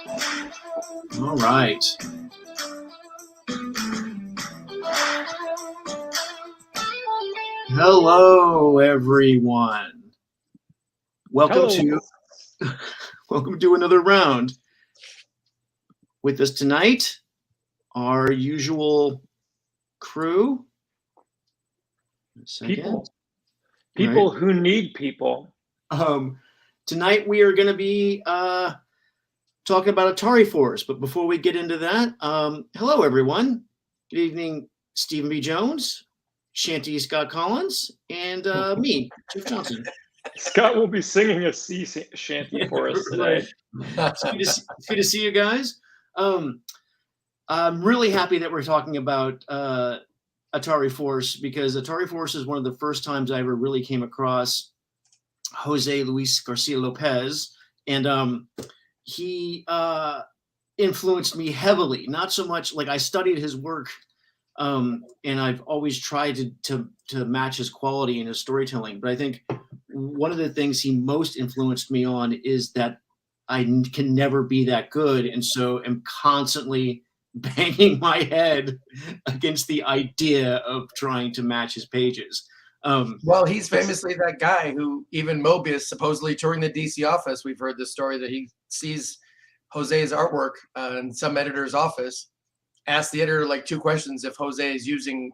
All right. Hello, everyone. Welcome Hello. welcome to another round. With us tonight, our usual crew. People who need people. Tonight we are going to be talking about Atari Force, but before we get into that, hello everyone. Good evening, Stephen B. Jones, Shanty Scott Kolins, and me, Jeff Johnson. Scott will be singing a sea shanty for us today. It's good to see you guys. I'm really happy that we're talking about Atari Force, because Atari Force is one of the first times I ever really came across Jose Luis Garcia-Lopez, and he influenced me heavily. Not so much like I studied his work, and I've always tried to match his quality and his storytelling, but I think one of the things he most influenced me on is that I can never be that good, and so am constantly banging my head against the idea of trying to match his pages. Well, he's famously that guy who, even Mobius, supposedly touring the DC office, we've heard the story that he sees Jose's artwork in some editor's office, asks the editor like 2 questions if Jose is using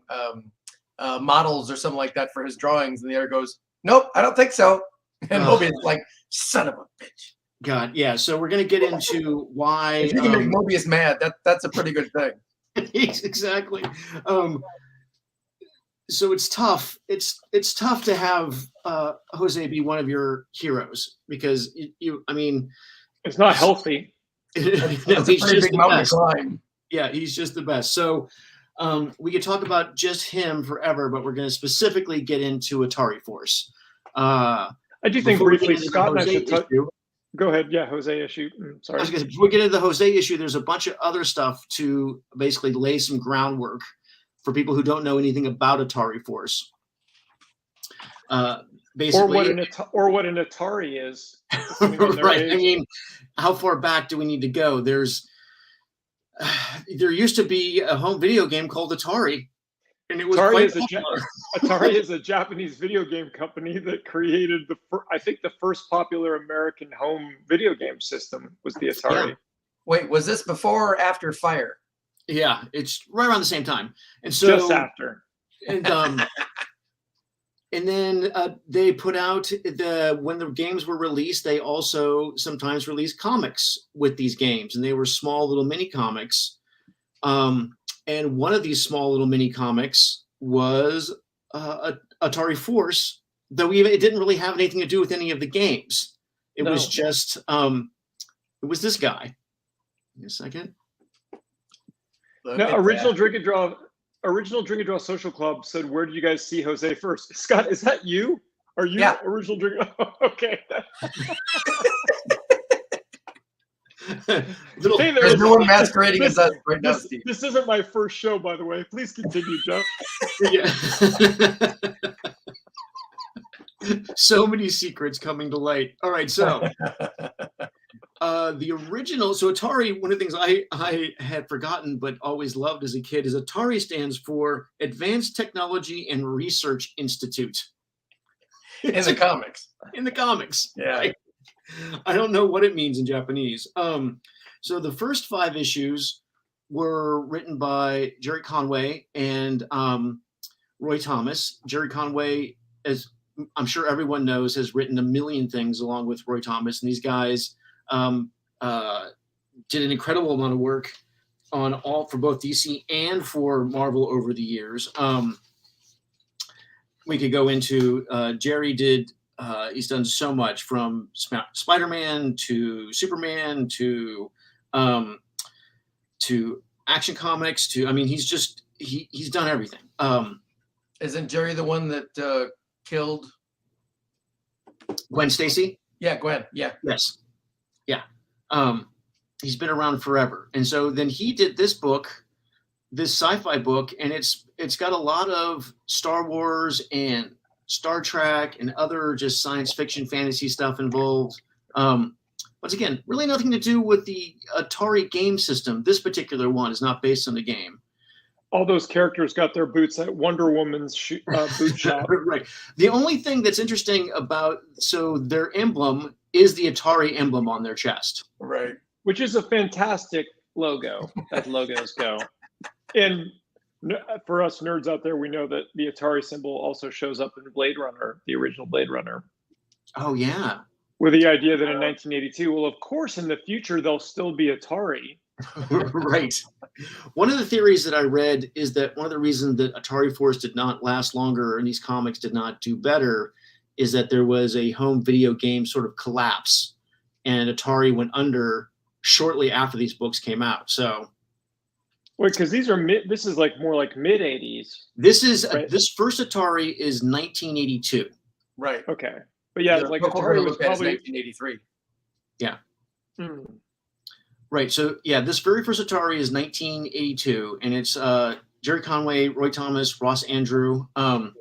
models or something like that for his drawings, and the editor goes, "Nope, I don't think so." And Mobius is like, "Son of a bitch." God, yeah. So we're gonna get into why. If you can make Mobius mad, that's a pretty good thing. Exactly. So it's tough. It's tough to have Jose be one of your heroes, because I mean, it's not healthy. It's a pretty big mountain to climb. Yeah, he's just the best. So we could talk about just him forever, but we're going to specifically get into Atari Force. I do think briefly, Scott and I should touch. Go ahead. Yeah, Jose issue. Sorry. Before we get into the Jose issue, there's a bunch of other stuff to basically lay some groundwork for people who don't know anything about Atari Force. Basically, or what an Atari is. Right. I mean, how far back do we need to go? There used to be a home video game called Atari, and it was Atari is a Japanese video game company that created the first popular American home video game system was the Atari. Yeah. Wait, was this before or after Fire? Yeah, it's right around the same time, and so just after. And then they put out when the games were released, they also sometimes released comics with these games, and they were small little mini comics. And one of these small little mini comics was Atari Force, though it didn't really have anything to do with any of the games. It was just it was this guy. Give me a second. No, original Drink and Draw Social Club said, "Where did you guys see Jose first?" Scott, is that you? Are you original Drink? Okay. There's no one masquerading as us right now, Steve. This isn't my first show, by the way. Please continue, Jeff. Yeah. So many secrets coming to light. All right, so the original, so Atari, one of the things I had forgotten but always loved as a kid is Atari stands for Advanced Technology and Research Institute. In the comics. In the comics. Yeah. I don't know what it means in Japanese. So the first 5 issues were written by Gerry Conway and Roy Thomas. Gerry Conway, as I'm sure everyone knows, has written a million things along with Roy Thomas, and these guys did an incredible amount of work for both DC and for Marvel over the years. We could go into Gerry did. He's done so much, from Spider-Man to Superman to Action Comics to, I mean, he's done everything. Isn't Gerry the one that killed Gwen Stacy? Yeah, Gwen. Yeah. Yes. Yeah. He's been around forever. And so then he did this book, this sci-fi book, and it's got a lot of Star Wars and Star Trek and other just science fiction fantasy stuff involved. Once again, really nothing to do with the Atari game system. This particular one is not based on the game. All those characters got their boots at Wonder Woman's boot shop. Right. The only thing that's interesting about, so their emblem is the Atari emblem on their chest. Right. Which is a fantastic logo, as logos go. And for us nerds out there, we know that the Atari symbol also shows up in Blade Runner, the original Blade Runner. Oh, yeah. With the idea that in 1982, well, of course, in the future, they'll still be Atari. Right. One of the theories that I read is that one of the reasons that Atari Force did not last longer and these comics did not do better is that there was a home video game sort of collapse, and Atari went under shortly after these books came out. So, wait, because these are this is like more like mid 80s. This is right? This first Atari is 1982. Right. Okay. But yeah, like Atari was probably 1983. Yeah. Hmm. Right. So yeah, this very first Atari is 1982, and it's Gerry Conway, Roy Thomas, Ross Andrew, and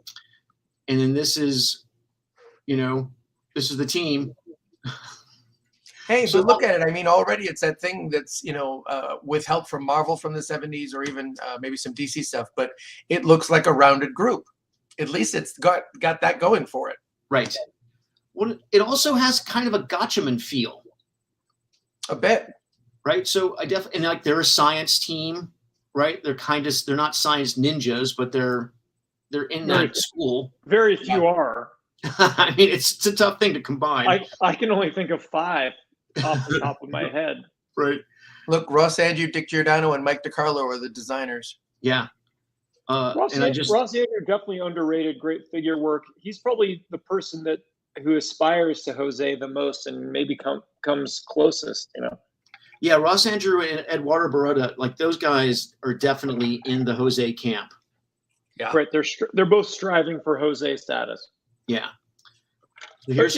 then this is, this is the team. Hey, So- but look at it. I mean, already it's that thing that's, with help from Marvel from the 70s or even maybe some DC stuff, but it looks like a rounded group. At least it's got that going for it. Right. Well, it also has kind of a Gotchaman feel. A bit. Right. So I definitely, and like they're a science team, right? They're not science ninjas, but they're in that school. Very few are. I mean, it's a tough thing to combine. I can only think of 5 off the top of my head. Right. Look, Ross Andrew, Dick Giordano, and Mike DiCarlo are the designers. Yeah. Ross and Andrew definitely underrated, great figure work. He's probably the person who aspires to Jose the most and maybe comes closest, Yeah, Ross Andrew and Eduardo Baroda, like those guys are definitely in the Jose camp. Yeah. Right. They're both striving for Jose status. Yeah. But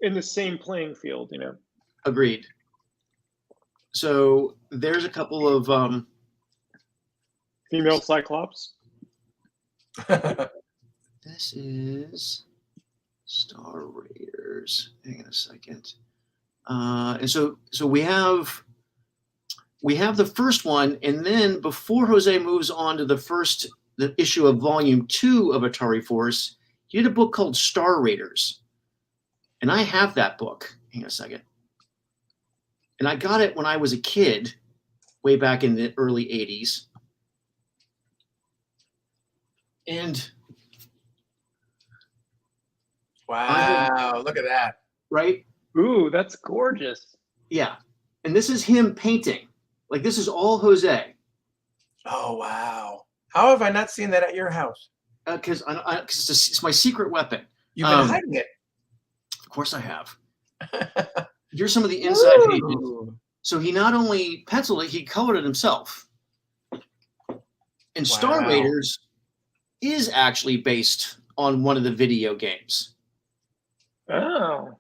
in the same playing field, Agreed. So there's a couple of female Cyclops. This is Star Raiders. Hang on a second. And so we have the first one, and then before Jose moves on to the issue of Volume 2 of Atari Force, he did a book called Star Raiders, and I have that book. Hang on a second. And I got it when I was a kid, way back in the early 80s. And wow, look at that. right? Ooh, that's gorgeous. Yeah. And this is him painting. Like, this is all Jose. Oh, wow. How have I not seen that at your house? Because it's my secret weapon. You've been hiding it. Of course I have. Here's some of the inside pages. Ooh. So he not only penciled it, he colored it himself. And Star Wow. Raiders is actually based on one of the video games. Oh.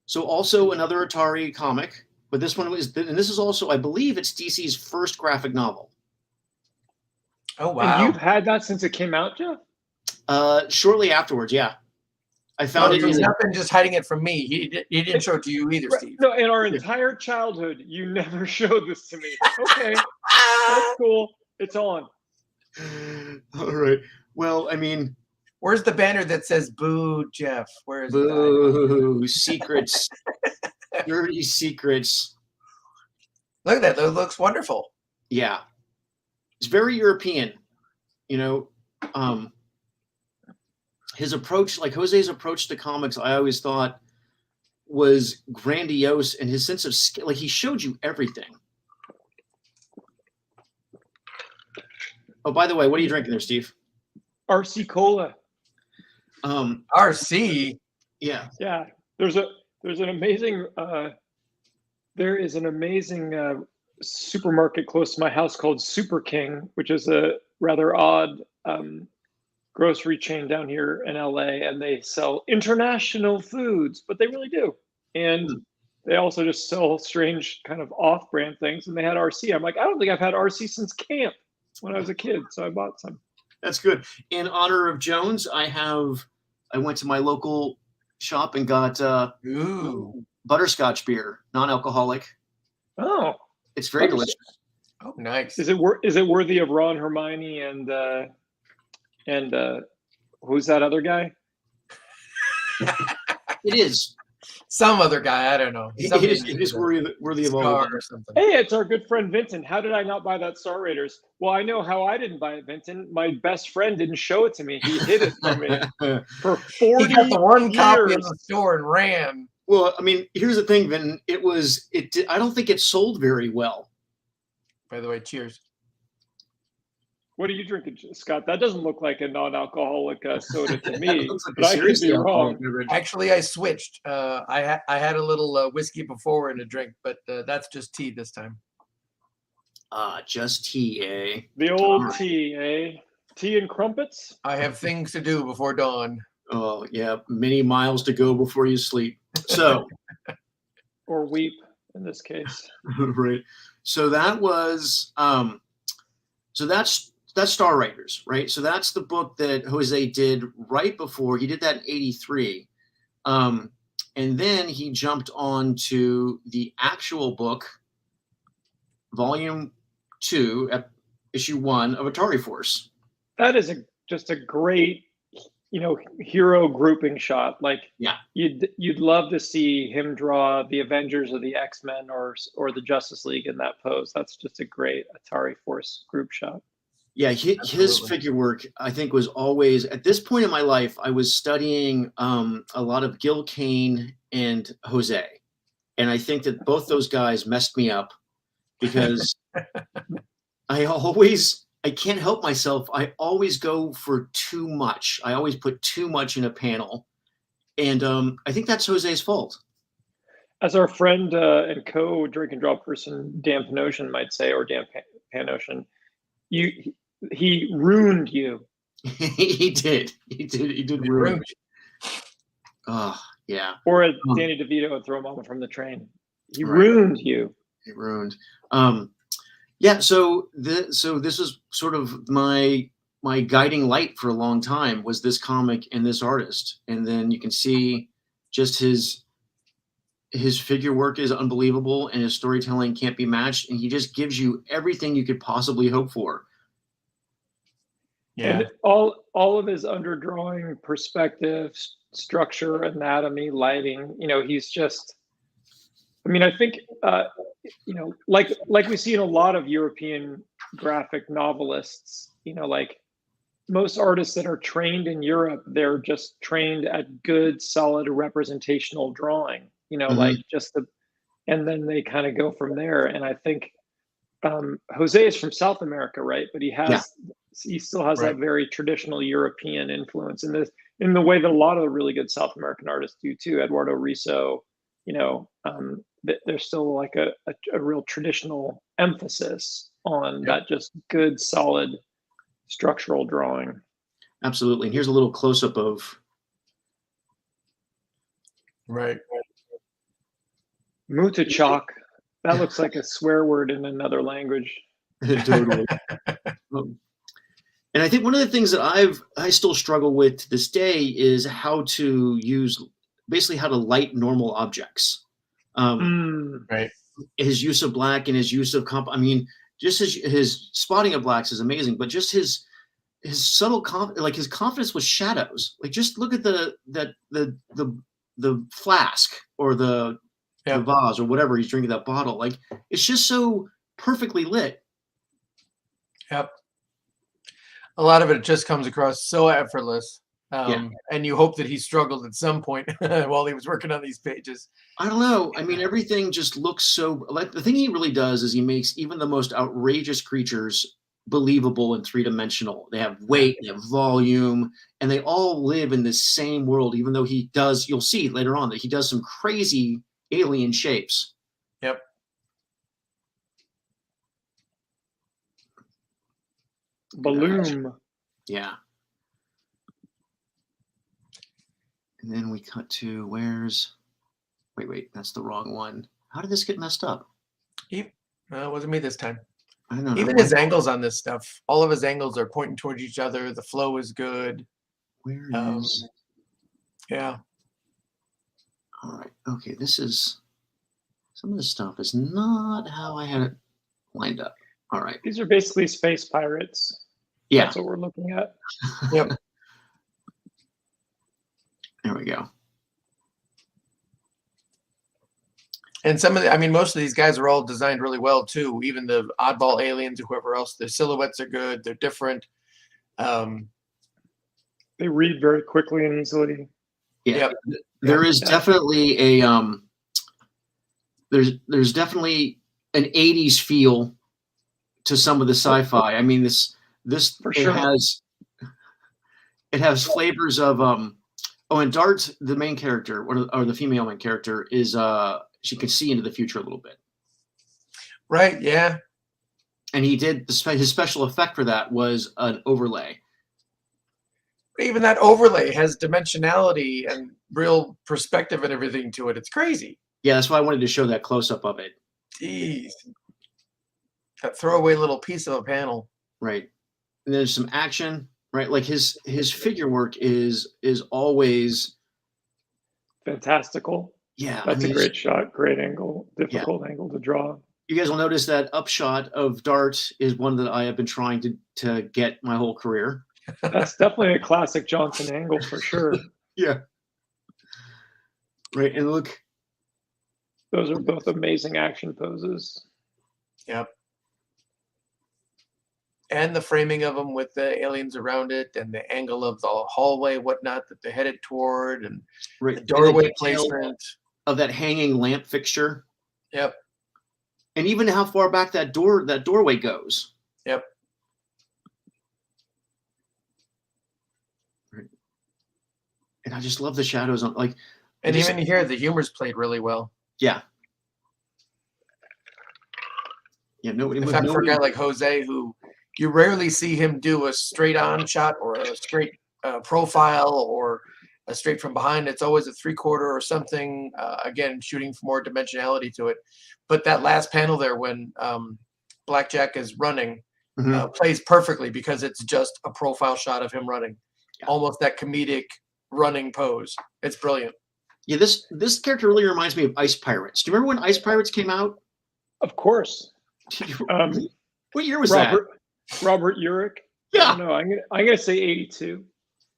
So also another Atari comic, but this one and this is also, I believe it's DC's first graphic novel. Oh, And wow. you've had that since it came out, Jeff? Shortly afterwards, yeah. I found it. He's not been just hiding it from me. He didn't show it to you either, Right. Steve. No, in our entire childhood, you never showed this to me. Okay, that's cool. It's on. All right. Well, I mean, Where's the banner that says "Boo, Jeff"? Where is it? boo, secrets, dirty secrets. Look at that. That looks wonderful. Yeah, it's very European. His approach, like Jose's approach to comics, I always thought was grandiose, and his sense of skill, like he showed you everything. Oh, by the way, what are you drinking there, Steve? RC Cola. RC. Yeah. Yeah, there's an amazing there is an amazing supermarket close to my house called Super King, which is a rather odd grocery chain down here in LA, and they sell international foods, but they really do. And they also just sell strange kind of off-brand things, and they had RC. I'm like, I don't think I've had RC since camp when I was a kid, so I bought some. That's good. In honor of Jones, I went to my local shop and got Ooh. butterscotch beer, non-alcoholic. Oh, It's very Butters- delicious. Oh, nice. is it worthy of Ron, Hermione, and who's that other guy? It is. Some other guy, I don't know. It is worthy of all of Scar them. or something. Hey, it's our good friend Vincent. How did I not buy that Star Raiders? Well, I know how I didn't buy it, Vincent. My best friend didn't show it to me. He hid it from me for 40 He got the one copy in years. the store and ran. Well, I mean, here's the thing, Vin. I don't think it sold very well. By the way, cheers. What are you drinking, Scott? That doesn't look like a non-alcoholic soda to me. It looks like a but I could seriously be alcoholic wrong. beverage. Actually, I switched. I had a little whiskey before in a drink, but that's just tea this time. Just tea, eh? The old Alright. tea, eh? Tea and crumpets? I have things to do before dawn. Oh, yeah. Many miles to go before you sleep. So, Or weep, in this case. right. So that was, so that's Star Raiders, right? So that's the book that Jose did right before. He did that in 83. And then he jumped on to the actual book, Volume 2, Issue 1 of Atari Force. That is just a great, hero grouping shot. Like, Yeah. you'd love to see him draw the Avengers or the X-Men or the Justice League in that pose. That's just a great Atari Force group shot. Yeah, his Absolutely. figure work, I think, was always, at this point in my life, I was studying a lot of Gil Kane and Jose. And I think that both those guys messed me up because I can't help myself. I always go for too much. I always put too much in a panel. And I think that's Jose's fault. As our friend and co-drink and draw person, Dan Panosian might say, or Dan Panosian, he ruined you. He did ruin me. Oh, yeah. Or as Danny DeVito would throw Mama from the Train. He Right. ruined you. It ruined. Yeah, so this was sort of my guiding light for a long time was this comic and this artist. And then you can see just his figure work is unbelievable and his storytelling can't be matched. And he just gives you everything you could possibly hope for. Yeah. And all of his underdrawing, perspective, structure, anatomy, lighting, he's just, I think, like we see in a lot of European graphic novelists, like most artists that are trained in Europe, they're just trained at good, solid representational drawing, like and then they kind of go from there. And I think Jose is from South America, right? But he still has Right. that very traditional European influence in the way that a lot of the really good South American artists do too. Eduardo Riso, there's still like a real traditional emphasis on that just good, solid structural drawing. Absolutely. And here's a little close-up of Right. Mutachak. That looks like a swear word in another language. totally. And I think one of the things that I still struggle with to this day is how to light normal objects. Right. His use of black and his use of just his spotting of blacks is amazing, but just his subtle his confidence with shadows. Like just look at the flask or the vase or whatever he's drinking that bottle. Like it's just so perfectly lit. Yep. A lot of it just comes across so effortless. And you hope that he struggled at some point while he was working on these pages. I don't know. I mean, everything just looks so like the thing he really does is he makes even the most outrageous creatures believable and three-dimensional. They have weight, they have volume, and they all live in this same world, even though you'll see later on that he does some crazy alien shapes. Yep. Balloon. Yeah. And then we cut to wait, that's the wrong one. How did this get messed up? It wasn't me this time. I don't know. Even his angles on this stuff, all of his angles are pointing towards each other. The flow is good. Where is? Yeah. All right. Okay. Some of this stuff is not how I had it lined up. All right. These are basically space pirates. Yeah. That's what we're looking at. Yep. There we go. And most of these guys are all designed really well too. Even the oddball aliens or whoever else, their silhouettes are good. They're different. They read very quickly and easily. Yeah. Yep. There is definitely a there's definitely an 80s feel to some of the sci-fi. I mean, this For it sure. has flavors of and Dart, the main character, or the female main character, is she can see into the future a little bit. Right. Yeah. And he did his special effect for that was an overlay. Even that overlay has dimensionality and real perspective and everything to it. It's crazy. Yeah, that's why I wanted to show that close up of it. Jeez. That throwaway little piece of a panel. Right. And there's some action, right? Like his figure work is always Fantastical. yeah. That's a great shot, great angle, difficult angle to draw. You guys will notice that upshot of Dart is one that I have been trying to get my whole career. That's definitely a classic Johnson angle for sure. Yeah. Right. And look. Those are both amazing action poses. Yep. And the framing of them with the aliens around it and the angle of the hallway, whatnot that they're headed toward, and right. the doorway and the placement of that hanging lamp fixture. Yep. And even how far back that doorway goes. Yep. Right. And I just love the shadows on like. And even here, the humor's played really well. Yeah. Yeah. Nobody. In fact, for a guy like Jose, who you rarely see him do a straight-on shot or a straight profile or a straight from behind. It's always a three-quarter or something. Again, shooting for more dimensionality to it. But that last panel there, when Blackjack is running, plays perfectly because it's just a profile shot of him running, almost that comedic running pose. It's brilliant. Yeah, this character really reminds me of Ice Pirates. Do you remember when Ice Pirates came out? Of course. What year was that? Robert Urich. Yeah. No, I'm gonna say 82.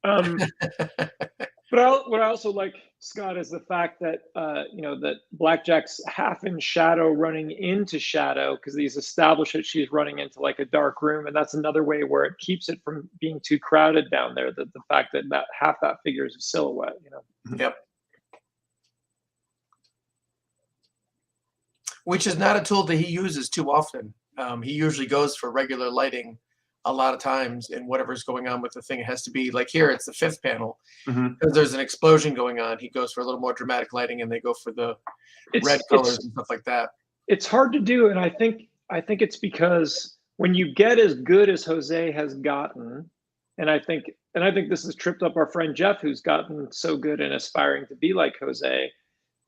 But what I also like, Scott, is the fact that that Blackjack's half in shadow running into shadow, because he's established that she's running into like a dark room, and that's another way where it keeps it from being too crowded down there. The fact that half that figure is a silhouette. Yep. Which is not a tool that he uses too often. He usually goes for regular lighting a lot of times, and whatever's going on with the thing, it has to be like here, it's the fifth panel. Because there's an explosion going on. He goes for a little more dramatic lighting, and they go for the red colors and stuff like that. It's hard to do, and I think it's because when you get as good as Jose has gotten, and I think this has tripped up our friend Jeff, who's gotten so good and aspiring to be like Jose,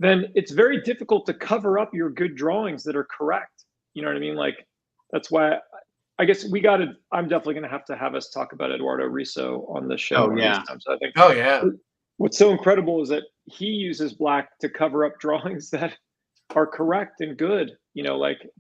then it's very difficult to cover up your good drawings that are correct. You know what I mean? Like, that's why I guess I'm definitely going to have us talk about Eduardo Risso on the show. Oh, yeah. So I think, what's so incredible is that he uses black to cover up drawings that are correct and good,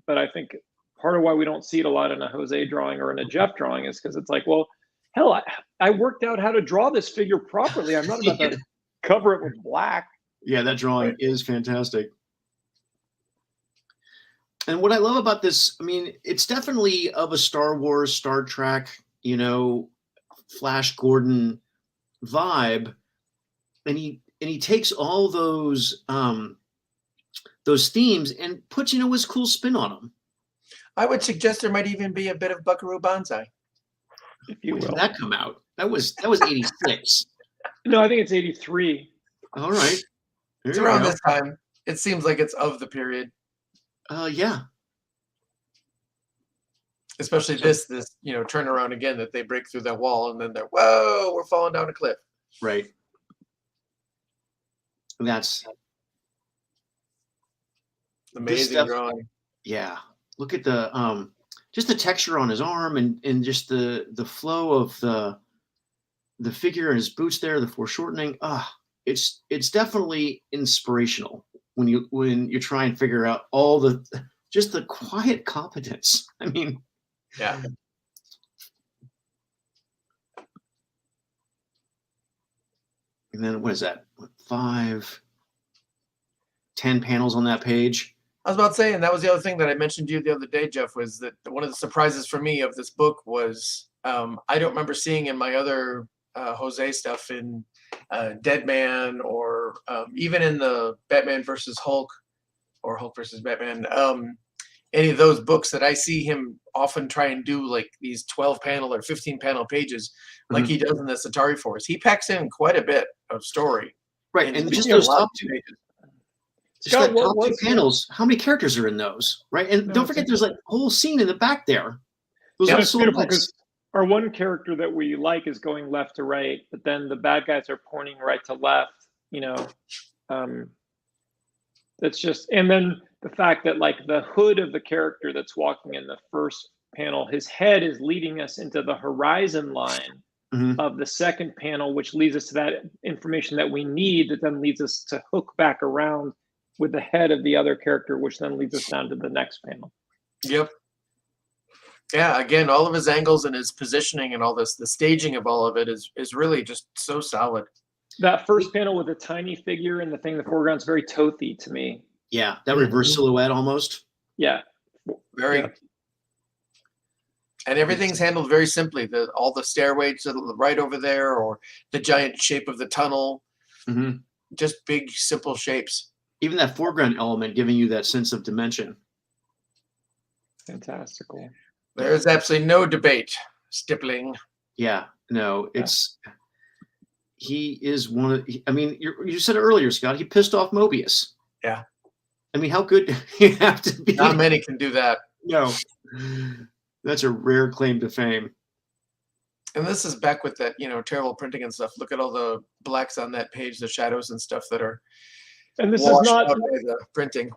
but I think part of why we don't see it a lot in a Jose drawing or in a Jeff drawing is because it's like, well, hell, I worked out how to draw this figure properly. I'm not about to cover it with black. Yeah, that drawing is fantastic. And what I love about this, I mean, it's definitely of a Star Wars, Star Trek, Flash Gordon vibe. And he takes all those themes and puts, his cool spin on them. I would suggest there might even be a bit of Buckaroo Banzai. If you will. When did that come out? That was 86. No, I think it's 83. All right. It's around this time. It seems like it's of the period. Yeah. Especially this turnaround again that they break through that wall and then they're, whoa, we're falling down a cliff. Right. And that's amazing drawing. Yeah. Look at the just the texture on his arm and just the flow of the figure and his boots there, the foreshortening. it's definitely inspirational when you try and figure out all just the quiet competence. I mean, Yeah. And then what is that? 10 panels on that page. I was about to say, and that was the other thing that I mentioned to you the other day, Jeff, was that one of the surprises for me of this book was I don't remember seeing in my other Jose stuff in Dead Man or even in the Batman versus Hulk or Hulk versus Batman, any of those books that I see him often try and do like these 12 panel or 15 panel pages like he does in this Atari Force. He packs in quite a bit of story. Right, and just those top two pages. Just Scott, that top two panels, how many characters are in those, right? And don't forget, there's like a whole scene in the back there. Those are beautiful because our one character that we like is going left to right, but then the bad guys are pointing right to left. You know, it's just, and then the fact that like the hood of the character that's walking in the first panel, his head is leading us into the horizon line of the second panel, which leads us to that information that we need, that then leads us to hook back around with the head of the other character, which then leads us down to the next panel. Yep. Yeah, again, all of his angles and his positioning and all this, the staging of all of it is really just so solid. That first panel with a tiny figure and the thing in the foreground is very Tothy to me. Yeah, that reverse silhouette almost. Yeah. Very. Yeah. And everything's handled very simply. All the stairways to the right over there, or the giant shape of the tunnel. Just big, simple shapes. Even that foreground element giving you that sense of dimension. Fantastical. There's absolutely no debate. Stippling. Yeah, no, he is one of, I mean, you said it earlier, Scott, he pissed off Mobius. Yeah. I mean, how good do you have to be? Not many can do that. No. That's a rare claim to fame. And this is back with that, terrible printing and stuff. Look at all the blacks on that page, the shadows and stuff that are. And this is not the printing.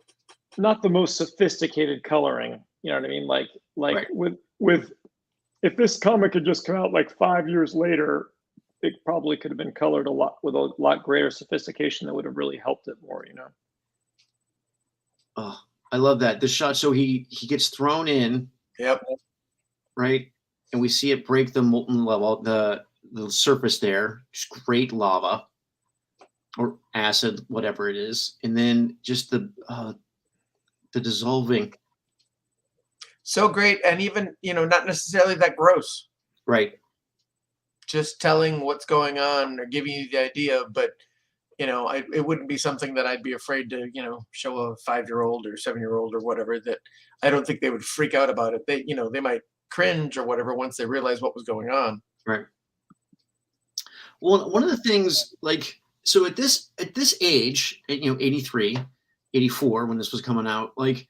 Not the most sophisticated coloring. You know what I mean? Like right. with if this comic had just come out like 5 years later, it probably could have been colored with a lot greater sophistication that would have really helped it more, Oh, I love that. The shot, so he gets thrown in. Yep. Right? And we see it break the molten level, the surface there. Just great lava or acid, whatever it is. And then just the dissolving. So great. And even, not necessarily that gross. Right. Just telling what's going on or giving you the idea, but it wouldn't be something that I'd be afraid to, show a 5-year-old or 7-year-old or whatever, that I don't think they would freak out about it. They, they might cringe or whatever once they realize what was going on. Right. Well, one of the things, like, so at this age, 83, 84, when this was coming out, like,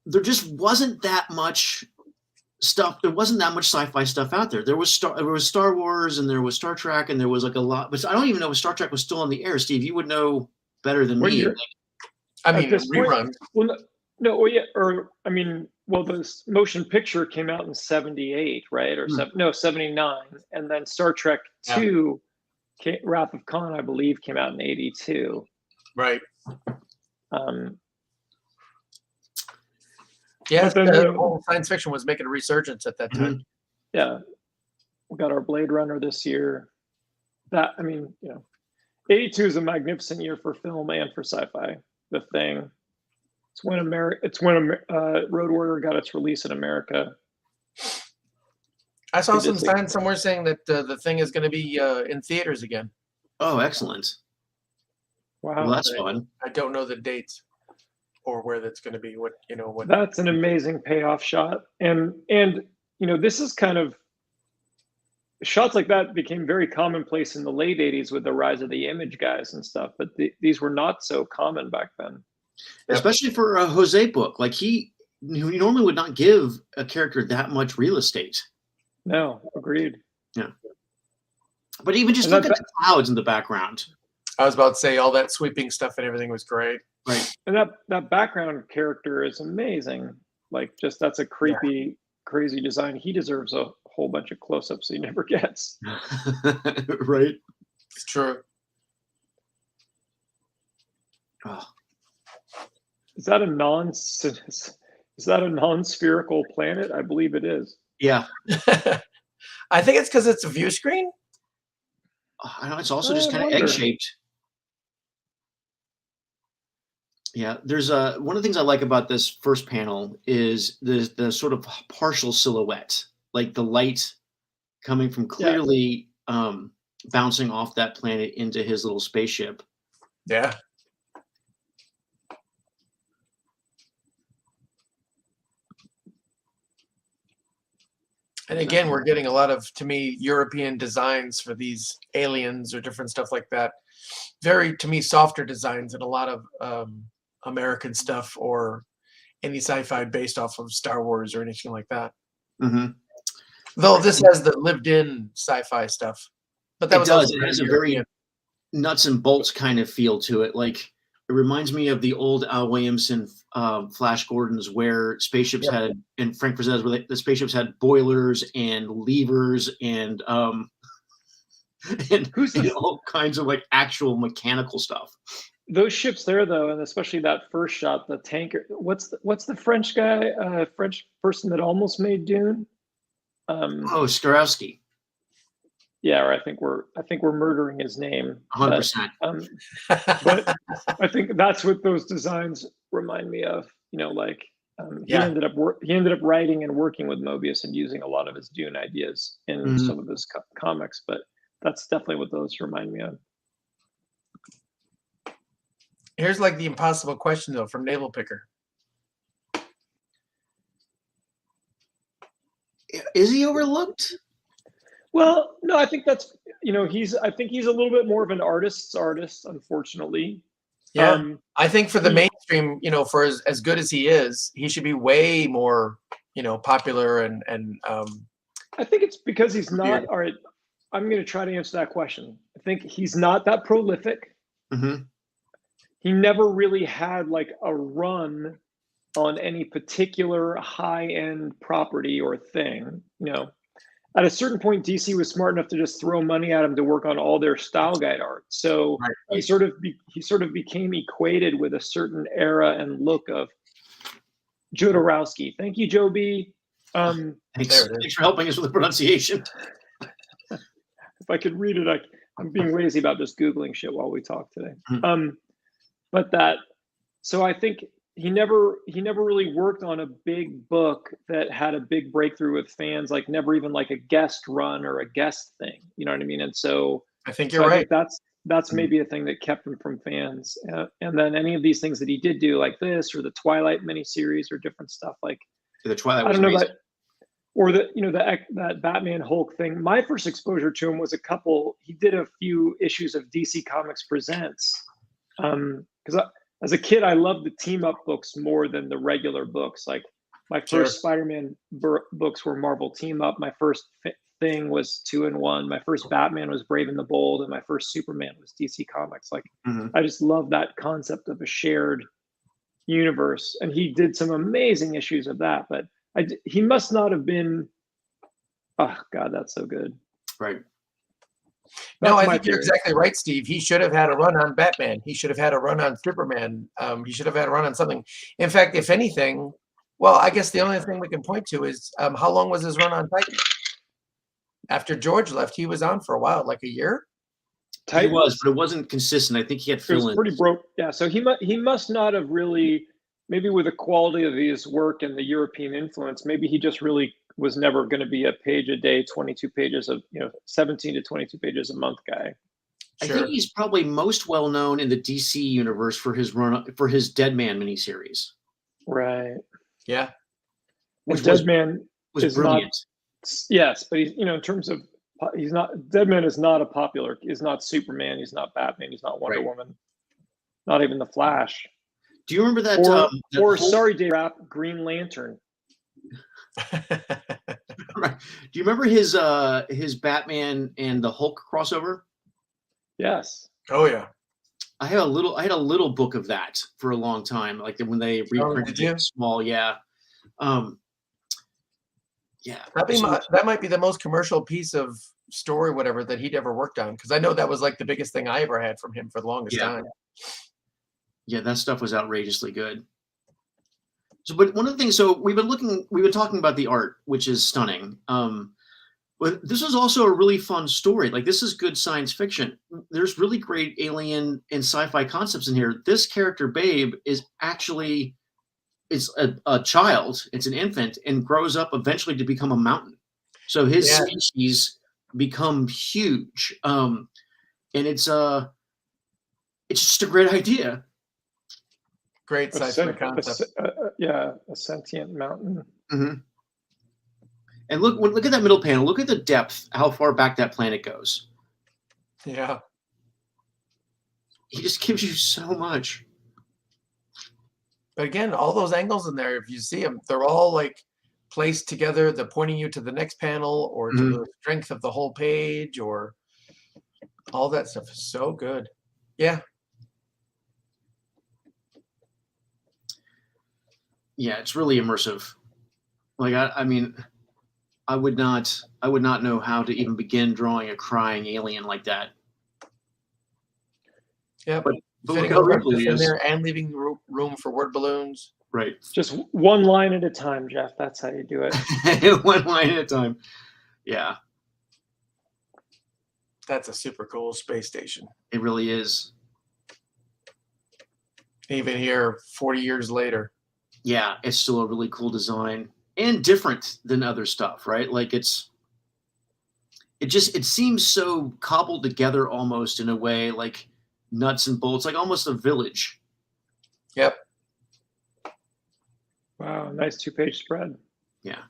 there just wasn't that much stuff. There wasn't that much sci-fi stuff out there. There was Star Wars and there was Star Trek and there was like a lot, but I don't even know if Star Trek was still on the air. Steve, you would know better than me. I mean, rerun. Well, this motion picture came out in 78, right? Or 79. And then Star Trek 2, Wrath of Khan, I believe, came out in 82. Right. Science fiction was making a resurgence at that time. Yeah. We got our Blade Runner this year. 82 is a magnificent year for film and for sci-fi. The Thing. It's when Road Warrior got its release in America. I saw some signs somewhere saying that The Thing is going to be in theaters again. Oh, excellent! Wow, well, that's fun. I don't know the dates or where that's going to be. What. That's an amazing payoff shot, and this is kind of shots like that became very commonplace in the late 80s with the rise of the image guys and stuff. But these were not so common back then. Especially for a Jose book, like he normally would not give a character that much real estate. No, agreed. Yeah, but even just look at the clouds in the background. I was about to say all that sweeping stuff and everything was great. Right, and that background character is amazing. Like, just that's a creepy, crazy design. He deserves a whole bunch of close-ups he never gets. Right, it's true. Oh, Is that a non-spherical planet? I believe it is. yeah. I think it's because it's a view screen. I know, it's also just I kind of wonder. egg-shaped. Yeah, there's one of the things I like about this first panel is the sort of partial silhouette, like the light coming from clearly bouncing off that planet into his little spaceship. Yeah. And again, we're getting a lot of, to me, European designs for these aliens or different stuff like that. Very, to me, softer designs and a lot of American stuff or any sci-fi based off of Star Wars or anything like that. Mm-hmm. Though this has the lived-in sci-fi stuff. But that It was does. also It has a European. very nuts and bolts kind of feel to it. Like it reminds me of the old Al Williamson Flash Gordons, where spaceships had, and Frank Frazetta's, where the spaceships had boilers and levers and and all kinds of like actual mechanical stuff. Those ships there, though, and especially that first shot, the tanker. What's the French guy, French person that almost made Dune? Oh, Skarowski. Yeah, or I think we're murdering his name. 100%. But I think that's what those designs remind me of. You know, like he ended up writing and working with Mobius and using a lot of his Dune ideas in some of his comics. But that's definitely what those remind me of. Here's like the impossible question though from Naval Picker. Is he overlooked? Well, no, I think that's, I think he's a little bit more of an artist's artist, unfortunately. Yeah. I think for the mainstream, for as good as he is, he should be way more, popular and I think it's because he's not, all right, I'm going to try to answer that question. I think he's not that prolific. Mm-hmm. He never really had like a run on any particular high-end property or thing, At a certain point, DC was smart enough to just throw money at him to work on all their style guide art. So he sort of became equated with a certain era and look of Jodorowsky. Thank you, Joe B. Thanks for helping us with the pronunciation. If I could read it, I'm being lazy about just Googling shit while we talk today. So I think he never really worked on a big book that had a big breakthrough with fans, like never even like a guest run or a guest thing. You know what I mean? And so I think you're right. That's maybe a thing that kept him from fans. And then any of these things that he did do, like this or the Twilight miniseries or different stuff, like the Twilight. I don't know, or that Batman Hulk thing. My first exposure to him was he did a few issues of DC Comics Presents, because as a kid, I loved the team up books more than the regular books. Like my first Spider-Man books were Marvel team up. My first thing was 2-in-1. My first Batman was Brave and the Bold, and my first Superman was DC Comics. Like I just love that concept of a shared universe, and he did some amazing issues of that. But he must not have been. Oh God, that's so good. Right. No, I think you're exactly right, Steve. He should have had a run on Batman. He should have had a run on Superman. He should have had a run on something. In fact, if anything, well, I guess the only thing we can point to is how long was his run on Titan? After George left, he was on for a while, like a year. He was, but it wasn't consistent. I think he had fill-ins. It was pretty broke. Yeah, so he must not have really, maybe with the quality of his work and the European influence, maybe he just really was never going to be a page a day, 22 pages of, 17 to 22 pages a month guy. I think he's probably most well known in the DC universe for his Dead Man miniseries. Right. Yeah. Which Dead Man was brilliant. Yes, but he's, in terms of, Dead Man is not Superman, he's not Batman, he's not Wonder Woman, not even the Flash. Do you remember that? Sorry, Dave Rapp, Green Lantern. Right. Do you remember his Batman and the Hulk crossover? Yes. Oh yeah. I had a little book of that for a long time, like when they reprinted it small. Yeah. Yeah. That might be the most commercial piece of story, whatever, that he'd ever worked on, because I know that was like the biggest thing I ever had from him for the longest time. Yeah, that stuff was outrageously good. So, but one of the things, so we've been talking about the art, which is stunning. But this is also a really fun story. Like, this is good science fiction. There's really great alien and sci-fi concepts in here. This character, Babe, is actually a child. It's an infant and grows up eventually to become a mountain. So his Yeah. species become huge. And it's just a great idea. Great sci-fi concept. Yeah, a sentient mountain. Mm-hmm. And look at that middle panel. Look at the depth, how far back that planet goes. Yeah. He just gives you so much. But again, all those angles in there, if you see them, they're all like placed together. They're pointing you to the next panel or to the strength of the whole page, or all that stuff is so good. Yeah. Yeah, it's really immersive. Like, I mean, I would not know how to even begin drawing a crying alien like that. Yeah, but fitting look how a ripply it in is. there and leaving room for word balloons. Right. Just one line at a time, Jeff. That's how you do it. One line at a time. Yeah. That's a super cool space station. It really is. Even here, 40 years later. Yeah, it's still a really cool design and different than other stuff, right? Like it seems so cobbled together almost in a way, like nuts and bolts, like almost a village. Yep. Wow, nice 2-page spread. Yeah.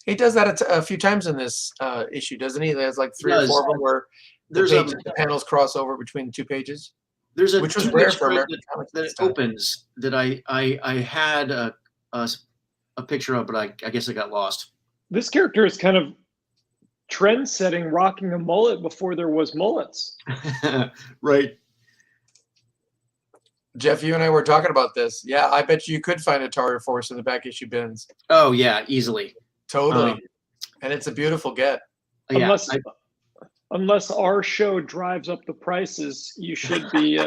He does that a few times in this issue, doesn't he? There's like 3 or 4 of them where the panels cross over between 2 pages. There's a which was rare for American that opens that I had a picture of, but I guess it got lost. This character is kind of trend-setting, rocking a mullet before there was mullets. Right. Jeff, you and I were talking about this. Yeah, I bet you could find Atari Force in the back issue bins. Oh yeah, easily. Totally. And it's a beautiful get. Yeah, unless our show drives up the prices, you should be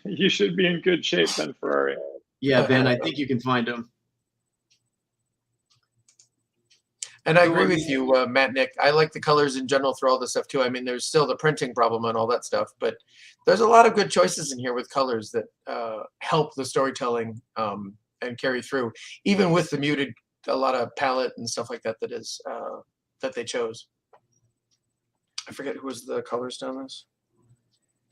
you should be in good shape, Ben Ferrari. Yeah, Ben, I think you can find them. And I agree with you, Matt, Nick. I like the colors in general through all this stuff too. I mean, there's still the printing problem and all that stuff, but there's a lot of good choices in here with colors that help the storytelling and carry through, even with the muted, a lot of palette and stuff like that that they chose. I forget who was the colorist on this.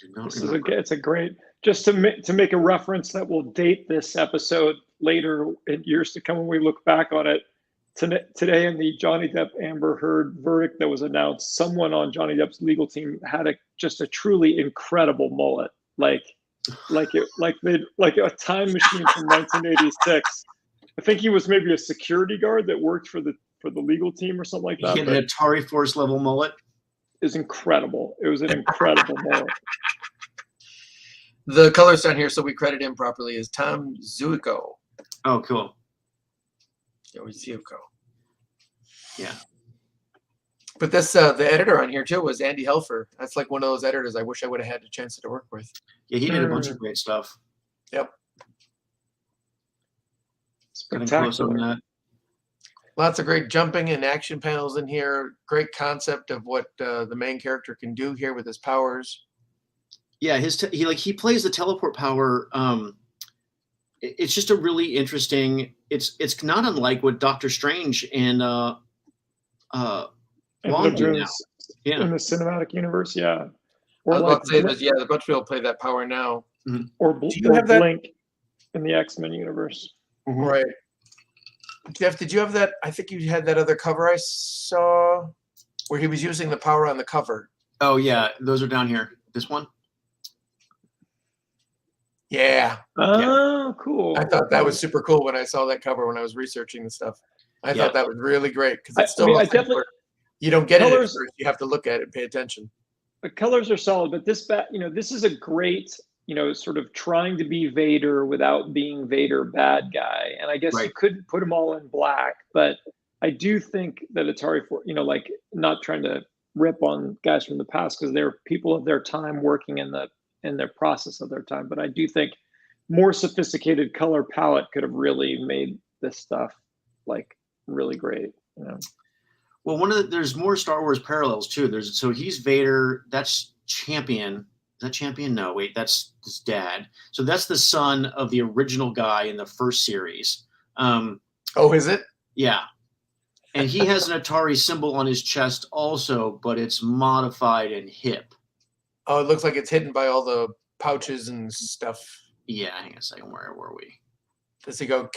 It's a great, just to make a reference that will date this episode later in years to come when we look back on it. Today in the Johnny Depp Amber Heard verdict that was announced, someone on Johnny Depp's legal team had just a truly incredible mullet, like a time machine from 1986. I think he was maybe a security guard that worked for the legal team or something like that. He had an Atari Force level mullet. Is incredible. It was an incredible mullet. The colorist on here, so we credit him properly, is Tom Zuiko. Oh, cool. Zuiko. Yeah. But this the editor on here too was Andy Helfer. That's like one of those editors I wish I would have had a chance to work with. Yeah, he did a bunch of great stuff. Yep. Spectacular. On that. Lots of great jumping and action panels in here. Great concept of what the main character can do here with his powers. Yeah, he plays the teleport power. It's just a really interesting. It's not unlike what Doctor Strange and Wong do now. Yeah, in the cinematic universe. Yeah. Or I was about to say that. Yeah, the bunch of people play that power now. Mm-hmm. Or Blink in the X-Men universe. Mm-hmm. Right. Jeff, did you have that? I think you had that other cover I saw where he was using the power on the cover. Oh yeah, those are down here. This one. Yeah. Oh, cool. I thought that was super cool when I saw that cover when I was researching the stuff. I thought that was really great because it's still you don't get it at first. You have to look at it and pay attention. The colors are solid, but this is a great, sort of trying to be Vader without being Vader bad guy. And I guess you couldn't put them all in black, but I do think that Atari Force, not trying to rip on guys from the past because they're people of their time working in the in their process of their time. But I do think more sophisticated color palette could have really made this stuff like really great. You know? Well, there's more Star Wars parallels too. So he's Vader. That's Champion. Is that Champion? No, wait, that's his dad. So that's the son of the original guy in the first series. Oh, is it? Yeah. And he has an Atari symbol on his chest also, but it's modified and hip. Oh, it looks like it's hidden by all the pouches and stuff. Yeah, hang on a second. Where were we? Does he go?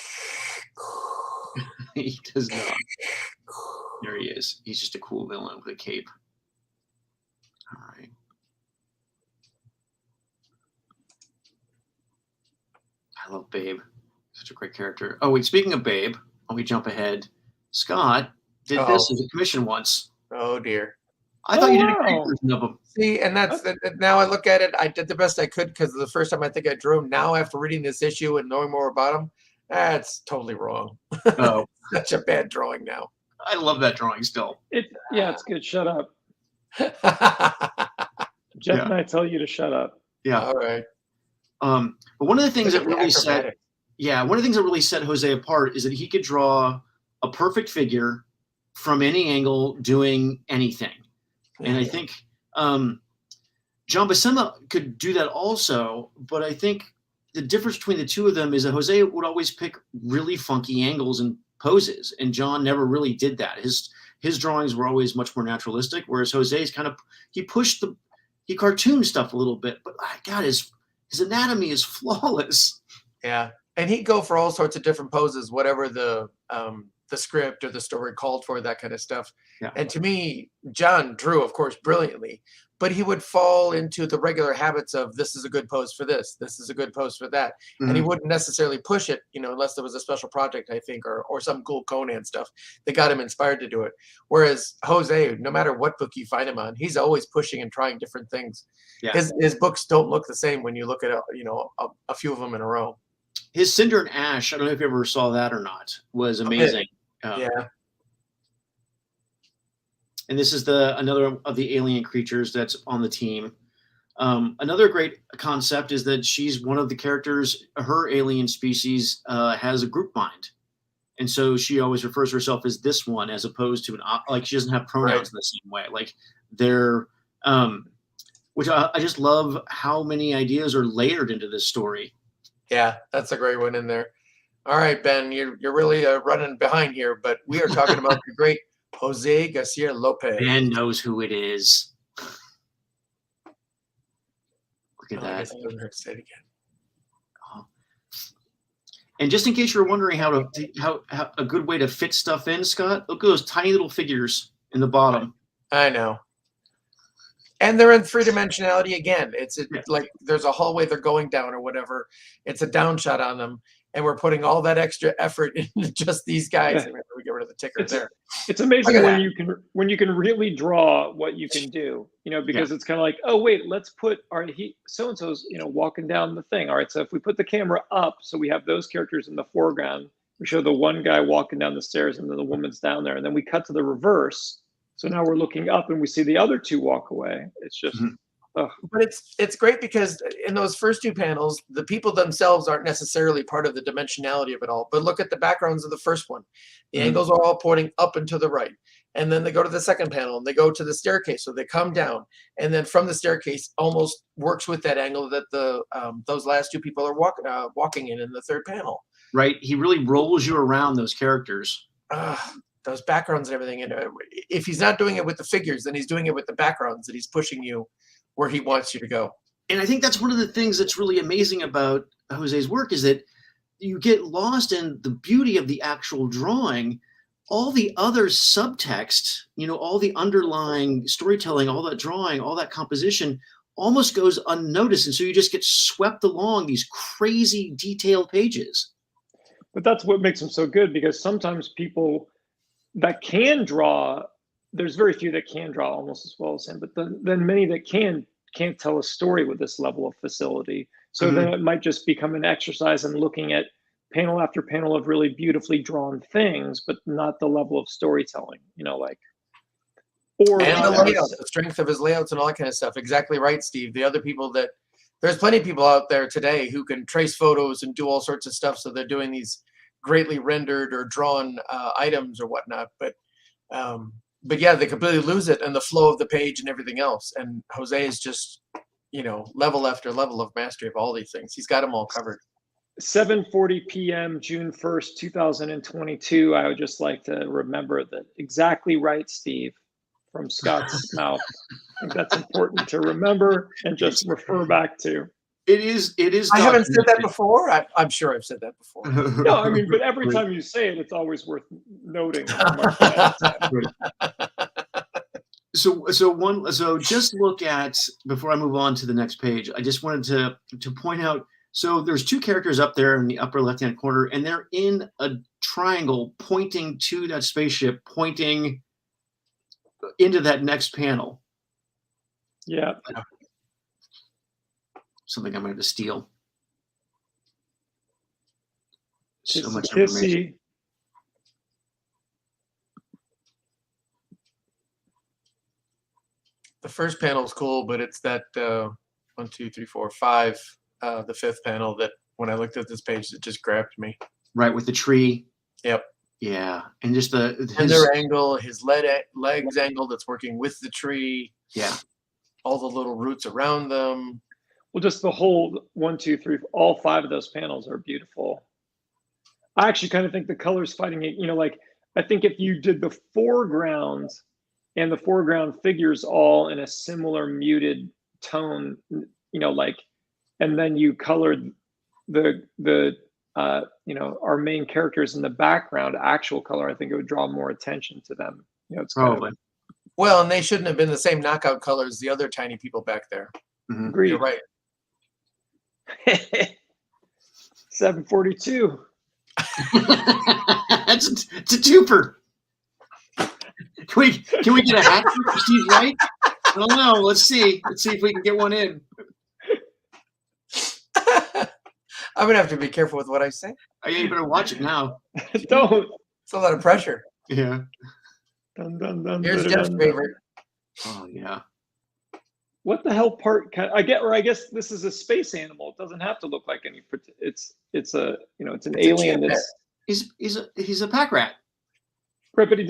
He does not. There he is. He's just a cool villain with a cape. All right. I love Babe. Such a great character. Oh, wait, speaking of Babe, let me jump ahead. Scott did this as a commission once. Oh, dear. I thought you did a great version of him. See, and that's now I look at it, I did the best I could because the first time I think I drew him. Now, after reading this issue and knowing more about him, that's totally wrong. Oh. Such a bad drawing now. I love that drawing still. It's good. Shut up. Jeff and I tell you to shut up. Yeah. All right. But one of the things that really set Jose apart is that he could draw a perfect figure from any angle doing anything. And I think John Buscema could do that also, but I think the difference between the two of them is that Jose would always pick really funky angles and poses, and John never really did that. His drawings were always much more naturalistic, whereas Jose's he cartooned stuff a little bit, but God, his anatomy is flawless. Yeah, and he'd go for all sorts of different poses, whatever the script or the story called for, that kind of stuff. Yeah. And to me, John drew, of course, brilliantly, but he would fall into the regular habits of this is a good pose for this is a good pose for that. Mm-hmm. And he wouldn't necessarily push it, unless there was a special project, I think, or some cool Conan stuff that got him inspired to do it. Whereas Jose, no matter what book you find him on, he's always pushing and trying different things. Yeah. His books don't look the same when you look at a few of them in a row. His Cinder and Ash, I don't know if you ever saw that or not, was amazing. Yeah. And this is another of the alien creatures that's on the team. Another great concept is that she's one of the characters. Her alien species has a group mind, and so she always refers to herself as this one, as opposed to she doesn't have pronouns in the same way. Like they're, which I just love how many ideas are layered into this story. Yeah, that's a great one in there. All right, Ben, you're really running behind here, but we are talking about the great Jose Garcia-Lopez. Ben knows who it is. Look at that. I guess I haven't heard say it again. Oh. And just in case you're wondering how a good way to fit stuff in, Scott, look at those tiny little figures in the bottom. I know. And they're in three-dimensionality again. It's like there's a hallway they're going down or whatever. It's a down shot on them. And we're putting all that extra effort into just these guys. Yeah. We get rid of the ticker there. It's amazing when you can really draw what you can do, because it's kind of like, oh wait, let's put so-and-so's walking down the thing. All right, so if we put the camera up, so we have those characters in the foreground, we show the one guy walking down the stairs and then the woman's down there, and then we cut to the reverse. So now we're looking up and we see the other two walk away. It's just. Mm-hmm. But it's great because in those first two panels, the people themselves aren't necessarily part of the dimensionality of it all. But look at the backgrounds of the first one. The angles are all pointing up and to the right. And then they go to the second panel and they go to the staircase. So they come down. And then from the staircase almost works with that angle that those last two people are walking in the third panel. Right. He really rolls you around those characters. Those backgrounds and everything. And if he's not doing it with the figures, then he's doing it with the backgrounds that he's pushing you where he wants you to go. And I think that's one of the things that's really amazing about Jose's work is that you get lost in the beauty of the actual drawing. All the other subtext, all the underlying storytelling, all that drawing, all that composition almost goes unnoticed. And so you just get swept along these crazy detailed pages. But that's what makes them so good, because sometimes people that can draw, there's very few that can draw almost as well as him, but then many that can't tell a story with this level of facility. So then it might just become an exercise in looking at panel after panel of really beautifully drawn things, but not the level of storytelling, and the layout, the strength of his layouts and all that kind of stuff. Exactly right, Steve. The other people that There's plenty of people out there today who can trace photos and do all sorts of stuff. So they're doing these greatly rendered or drawn items or whatnot. But yeah, they completely lose it and the flow of the page and everything else. And Jose is just, level after level of mastery of all these things. He's got them all covered. 7:40 p.m. June 1st, 2022. I would just like to remember that exactly right, Steve, from Scott's mouth. I think that's important to remember and just refer back to. It is. I haven't said that before. I'm sure I've said that before. No, I mean, but every time you say it, it's always worth noting. So just look at, before I move on to the next page, I just wanted to point out, so there's two characters up there in the upper left-hand corner, and they're in a triangle pointing to that spaceship, pointing into that next panel. Yeah. Something I'm going to steal. So Kissy, much information. The first panel is cool, but it's that 1, 2, 3, 4, 5, the fifth panel that when I looked at this page, it just grabbed me. Right, with the tree. Yep. Yeah, and just their angle, his legs angle that's working with the tree. Yeah. All the little roots around them. Well, just the whole 1, 2, 3, all 5 of those panels are beautiful. I actually kind of think the colors fighting it, I think if you did the foreground and the foreground figures all in a similar muted tone, and then you colored our main characters in the background actual color, I think it would draw more attention to them. It's probably. Well, and they shouldn't have been the same knockout color as the other tiny people back there. Mm-hmm. Agreed. You're right. 742. It's a twofer. Can we get a hat for Steve Wright? I don't know. Let's see if we can get one in. I'm gonna have to be careful with what I say. Oh, yeah, you better watch it now. Don't. It's a lot of pressure. Yeah. Dun, dun, dun, Here's dun, Jeff's dun, favorite. Oh yeah. What the hell part? I guess this is a space animal. It doesn't have to look like any. It's an alien. He's a pack rat. Right, but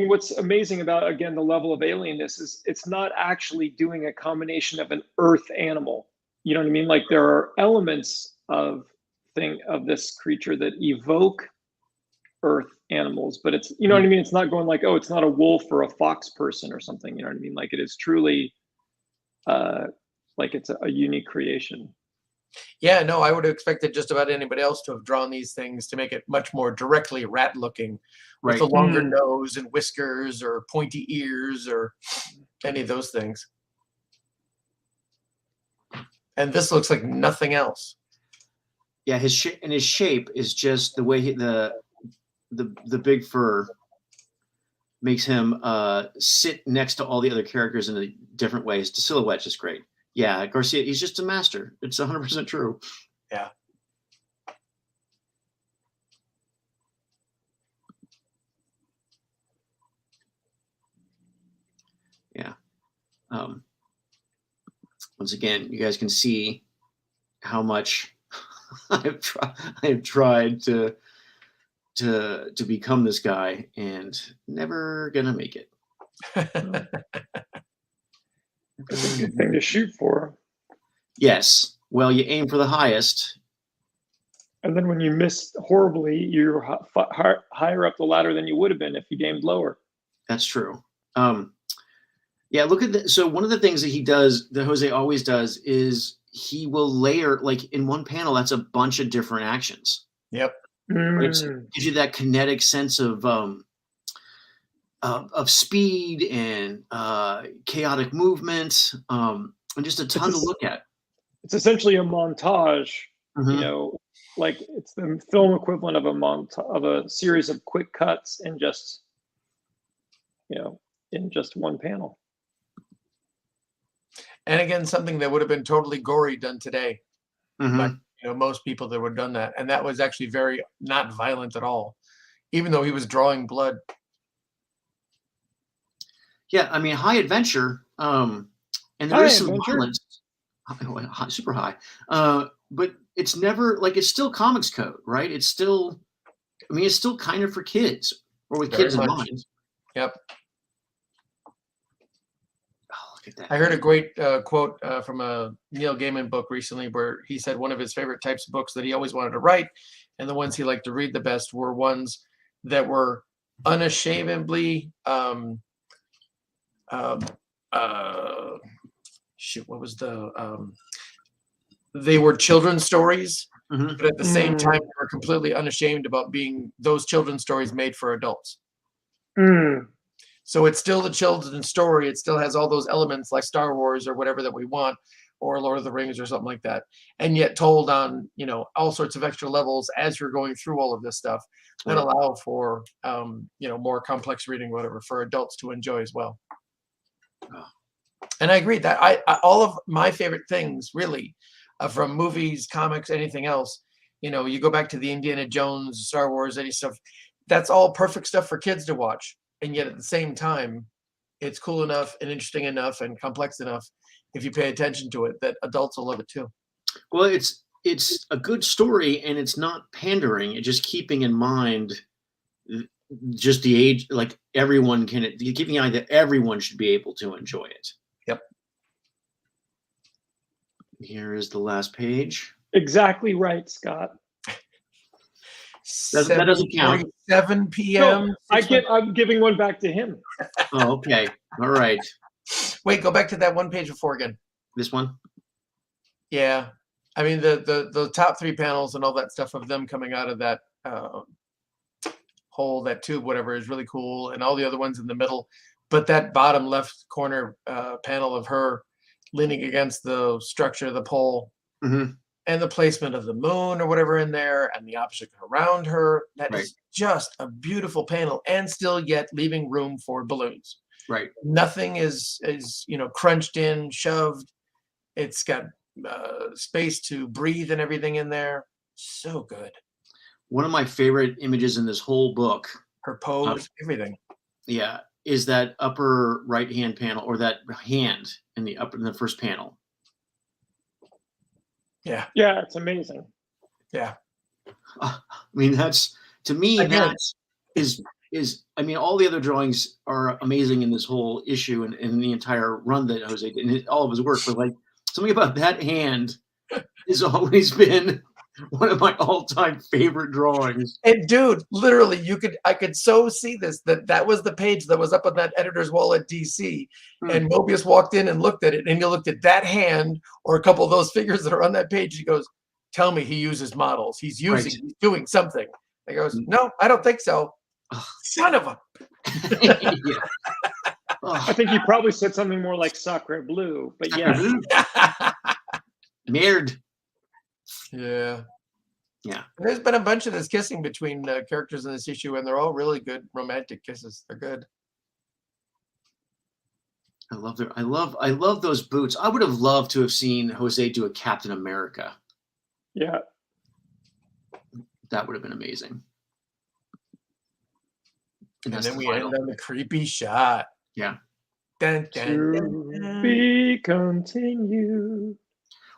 what's amazing about, again, the level of alienness is it's not actually doing a combination of an Earth animal. You know what I mean? Like there are elements of this creature that evoke Earth animals, but it's, you know what I mean? It's not going like, oh, it's not a wolf or a fox person or something. You know what I mean? Like it is truly, like it's a unique creation. Yeah, no, I would have expected just about anybody else to have drawn these things to make it much more directly rat looking, with a longer nose and whiskers or pointy ears or any of those things. And this looks like nothing else. Yeah, his shape is just the way the big fur makes him sit next to all the other characters in a different ways. The silhouette's just great. Yeah, Garcia, he's just a master. It's 100% true. Yeah. Yeah. Once again, you guys can see how much I have tried to become this guy and never gonna make it. It's a good thing to shoot for. Yes. Well, you aim for the highest. And then when you miss horribly, you're higher up the ladder than you would have been if you aimed lower. That's true. Yeah, look at that. So one of the things that he does, that Jose always does, is he will layer, like in one panel, that's a bunch of different actions. Yep. Right? So it gives you that kinetic sense of speed and chaotic movement, and just a ton to look at. It's essentially a montage, like it's the film equivalent of a series of quick cuts in just one panel. And again, something that would have been totally gory done today. But most people that would have done that, and that was actually very not violent at all, even though he was drawing blood. Yeah, I mean, High Adventure, and there is some violence. super high. But it's never like it's still comics code, right? It's still, I mean, it's still kind of for kids or with Very kids in much. mind. Yep. Oh, look at that. I heard a great quote from a Neil Gaiman book recently where he said one of his favorite types of books that he always wanted to write, and the ones he liked to read the best were ones that were unashamedly what was the they were children's stories, Mhm. but at the same time they were completely unashamed about being those children's stories made for adults. So it's still the children's story. It still has all those elements like Star Wars or whatever that we want, or Lord of the Rings or something like that, and yet told on, you know, all sorts of extra levels as you're going through all of this stuff that Right. allow for you know, more complex reading, whatever, for adults to enjoy as well. Oh. And I agree that I all of my favorite things really from movies, comics, anything else, you know, you go back to the Indiana Jones, Star Wars, any stuff, that's all perfect stuff for kids to watch. And yet at the same time, it's cool enough and interesting enough and complex enough, if you pay attention to it, that adults will love it too. Well, it's a good story and it's not pandering. It's just keeping in mind just the age, like everyone can, keeping in mind that everyone should be able to enjoy it. Yep. Here is the last page. Exactly right, Scott. That doesn't count. 7 p.m. No, I'm giving one back to him. Oh, okay. All right. Wait, go back to that one page before again. This one? Yeah. I mean, the top 3 panels and all that stuff of them coming out of that hole, that tube, whatever, is really cool. And all the other ones in the middle. But that bottom left corner panel of her leaning against the structure of the pole, Mm-hmm. and the placement of the moon or whatever in there and the object around her, that Right. is just a beautiful panel, and still yet leaving room for balloons. Right. Nothing is you know, crunched in, shoved. It's got space to breathe and everything in there. So good. One of my favorite images in this whole book, Her pose, everything. yeah, is that upper right-hand panel, or that hand in the first panel. Yeah. Yeah, it's amazing. Yeah. I mean, that's, to me, Again. that is, I mean, all the other drawings are amazing in this whole issue and in the entire run that Jose did, and all of his work, but like something about that hand has always been one of my all-time favorite drawings. And dude, literally, I could so see this, that was the page that was up on that editor's wall at DC. And Mobius walked in and looked at it, and he looked at that hand or a couple of those figures that are on that page. He goes, "Tell me he uses models. He's he's doing something." I goes, "No, I don't think so." Son of a. Yeah. I think he probably said something more like Sacre Bleu, but yeah. Merde. Yeah. Yeah. There's been a bunch of this kissing between characters in this issue, and they're all really good romantic kisses. They're good. I love those boots. I would have loved to have seen Jose do a Captain America. Yeah. That would have been amazing. And then we end on the creepy shot. Yeah. Dun, dun, To dun. be continued.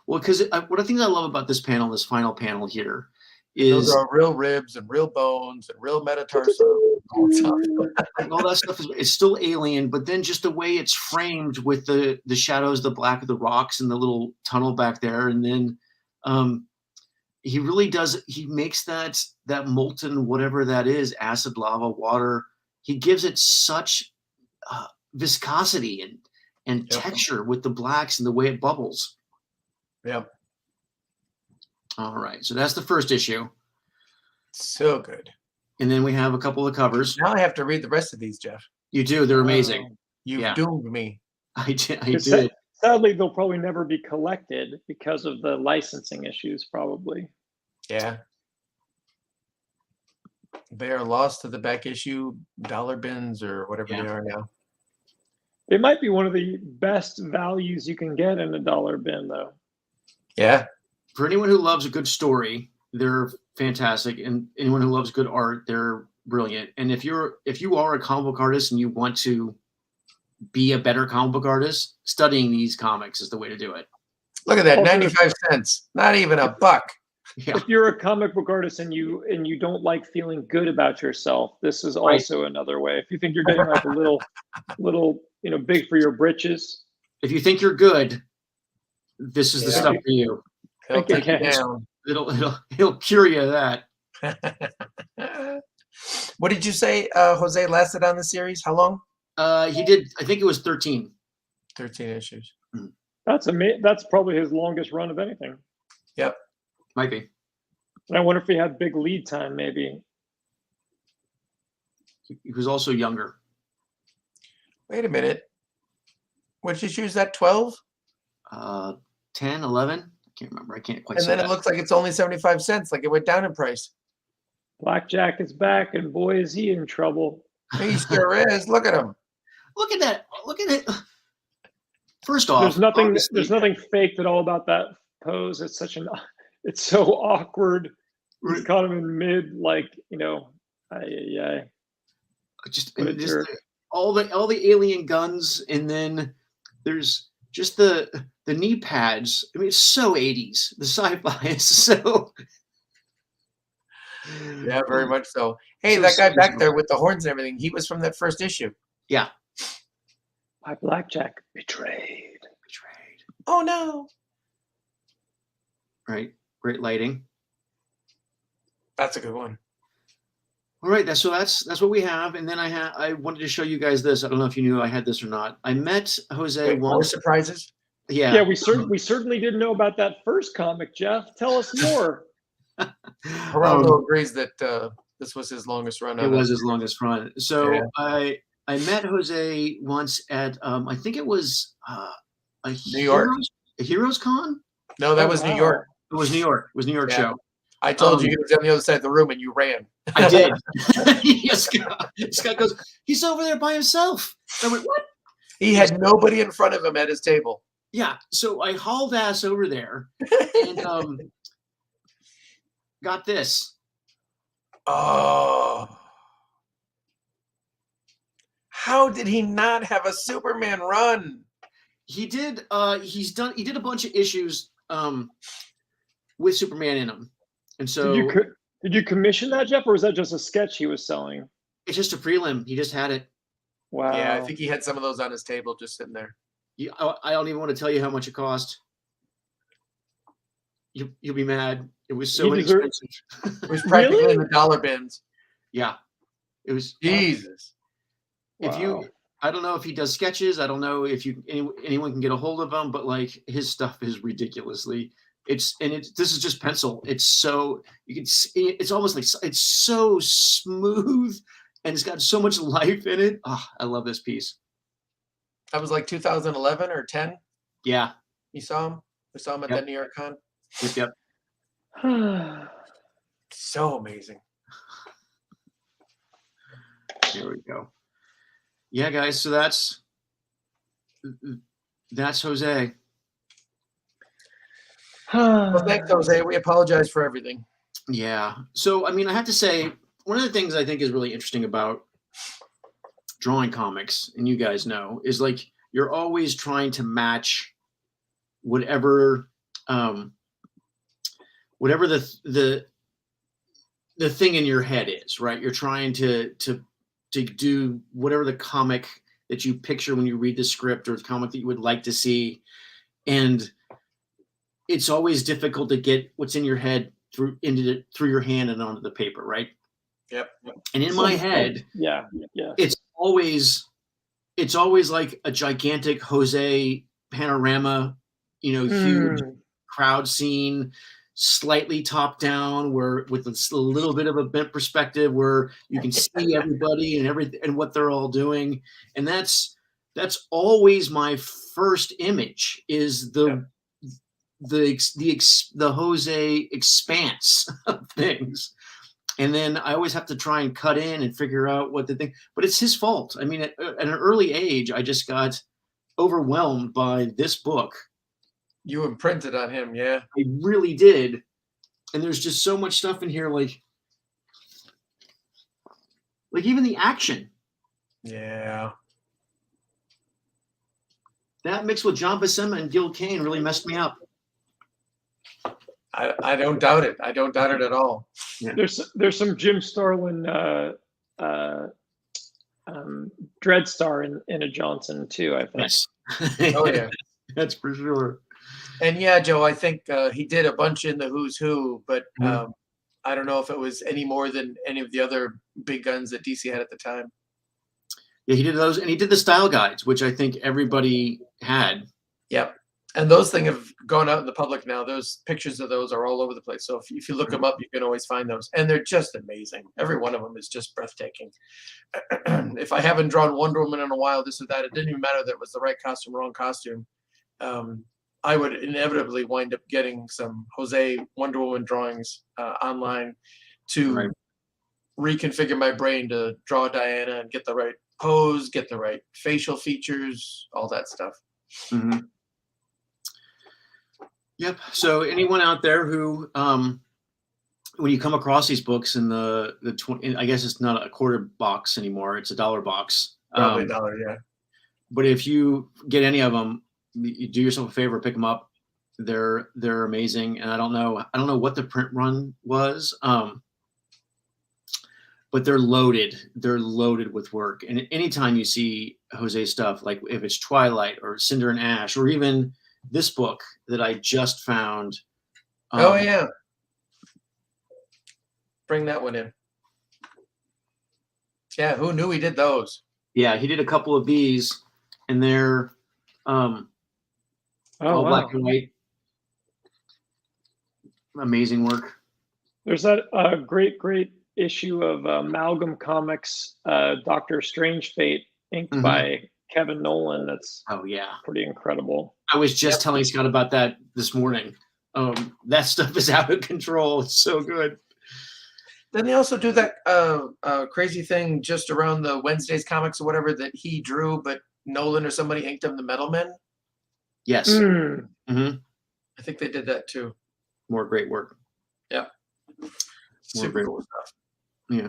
Well, because what I think I love about this panel, this final panel here, Those is are real ribs and real bones and real metatarsal. all that stuff it's still alien, but then just the way it's framed with the shadows, the black of the rocks and the little tunnel back there. And then he really does, he makes that molten, whatever that is, acid, lava, water. He gives it such viscosity and texture with the blacks and the way it bubbles. Yep. All right. So that's the first issue. So good. And then we have a couple of covers. Now I have to read the rest of these, Jeff. You do. They're amazing. You've doomed me. I did. Sadly, they'll probably never be collected because of the licensing issues, probably. Yeah. They are lost to the back issue dollar bins or whatever they are now. They might be one of the best values you can get in a dollar bin, though. Yeah. For anyone who loves a good story, they're fantastic. And anyone who loves good art, they're brilliant. And if you are a comic book artist and you want to be a better comic book artist, studying these comics is the way to do it. Look at that, Also, 95 cents. Not even a buck. Yeah, if you're a comic book artist and you don't like feeling good about yourself, this is right. also another way. If you think you're getting like a little big for your britches, If you think you're good, this is the Yeah. stuff for you. He'll Think it take you can. down. It'll cure you of that. What did you say Jose lasted on the series? How long? He did. I think it was 13. 13 issues. That's probably his longest run of anything. Yep. Might be. And I wonder if he had big lead time, maybe. He was also younger. Wait a minute. What did you choose that 12? 10, 11. I can't remember. I can't quite And say then that. it looks like it's only 75 cents, like it went down in price. Blackjack is back, and boy, is he in trouble. He sure is. Look at him. Look at that. Look at it. First off, There's nothing. obviously- There's nothing faked at all about that pose. It's so awkward. He's kind of in mid, just, What a just jerk. all the alien guns, and then there's just the knee pads. I mean, it's so 80s. The sci-fi is so. Yeah, very much so. Hey, So that guy back seasonal. there with the horns and everything, he was from that first issue. Yeah. My blackjack betrayed. Betrayed. Oh, no. Right. Great lighting. That's a good one. All right. That's what we have. And then I wanted to show you guys this. I don't know if you knew I had this or not. I met Jose Wait, more once. surprises? Yeah. Yeah, we certainly didn't know about that first comic, Jeff. Tell us more. Geraldo agrees that this was his longest run. It on was his longest run. So Yeah. I met Jose once at I think it was a New York? Heroes Con. No, that Oh, was New wow. York. It was New York. It was New York Yeah. show. I told you he was on the other side of the room and you ran. I did. Scott goes, he's over there by himself. I went, what? He had nobody in front of him at his table. Yeah. So I hauled ass over there and got this. Oh. How did he not have a Superman run? He did. He did a bunch of issues with Superman in them, and so Did you commission that, Jeff, or was that just a sketch he was selling? it's just a prelim. He just had it. Wow. Yeah, I think he had some of those on his table just sitting there. I don't even want to tell you how much it cost. You'll be mad. It was so He deserved- inexpensive. It was practically Really? in the dollar bins. Yeah, it was. Jesus. If you, Wow. I don't know if he does sketches. I don't know if anyone can get a hold of him, but like his stuff is ridiculously. This is just pencil. It's so you can see. It's almost like it's so smooth, and it's got so much life in it. Oh, I love this piece. That was like 2011 or 10. Yeah. You saw him? We saw him at Yep. that New York Con. Yep. So amazing. Here we go. Yeah, guys. So that's Jose. Well, thanks, Jose. We apologize for everything. Yeah. So, I mean, I have to say, one of the things I think is really interesting about drawing comics, and you guys know, is like you're always trying to match whatever the thing in your head is, right? You're trying to do whatever the comic that you picture when you read the script, or the comic that you would like to see, and it's always difficult to get what's in your head through your hand and onto the paper, right? Yep. And in my head, yeah. it's always like a gigantic Jose panorama, huge crowd scene, slightly top down, where with a little bit of a bent perspective, where you can see everybody and everything and what they're all doing, and that's always my first image is the Jose expanse of things. And then I always have to try and cut in and figure out what the thing, but it's his fault. I mean, at an early age, I just got overwhelmed by this book. You imprinted on him, yeah. I really did. And there's just so much stuff in here, like even the action. Yeah. That mixed with John Buscema and Gil Kane really messed me up. I don't doubt it. I don't doubt it at all. Yeah. There's some Jim Starlin Dreadstar in a Johnson too, I think. Yes. Oh yeah, That's for sure. and yeah, Joe. I think he did a bunch in the Who's Who, but Mhm. I don't know if it was any more than any of the other big guns that DC had at the time. Yeah, he did those, and he did the style guides, which I think everybody had. Yep. And those things have gone out in the public now. Those pictures of those are all over the place. So if you look them up, you can always find those. And they're just amazing. Every one of them is just breathtaking. If I haven't drawn Wonder Woman in a while, this or that, it didn't even matter that it was the right costume, wrong costume. I would inevitably wind up getting some Jose Wonder Woman drawings online to reconfigure my brain to draw Diana and get the right pose, get the right facial features, all that stuff. Mm-hmm. Yep. So anyone out there who, when you come across these books in the 20, I guess it's not a quarter box anymore; it's a $1 box. Probably $1, yeah. But if you get any of them, you do yourself a favor, pick them up. They're amazing, and I don't know what the print run was, but they're loaded. They're loaded with work. And anytime you see Jose stuff, like if it's Twilight or Cinder and Ash, or even this book that I just found. Oh yeah. Bring that one in. Yeah, who knew he did those? Yeah, he did a couple of these, and they're all black and white. Amazing work. There's that great issue of Amalgam Comics, Doctor Strange Fate, inked by Kevin Nolan. That's pretty incredible. I was just telling Scott about that this morning. That stuff is out of control. It's so good. Then they also do that crazy thing just around the Wednesdays comics or whatever that he drew, but Nolan or somebody inked him the Metal Men. Yes. I think they did that too. More great work. Yeah. Super cool stuff. Yeah.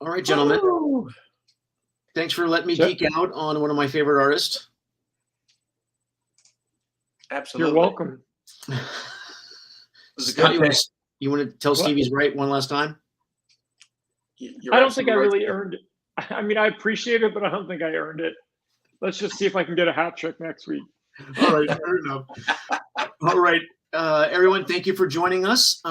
All right, gentlemen. Ooh. Thanks for letting me geek out on one of my favorite artists. Absolutely. You're welcome. Scott, you want to tell Steve he's right one last time? I don't think I really earned it. I mean, I appreciate it, but I don't think I earned it. Let's just see if I can get a hat trick next week. All right, fair enough. All right, everyone, thank you for joining us.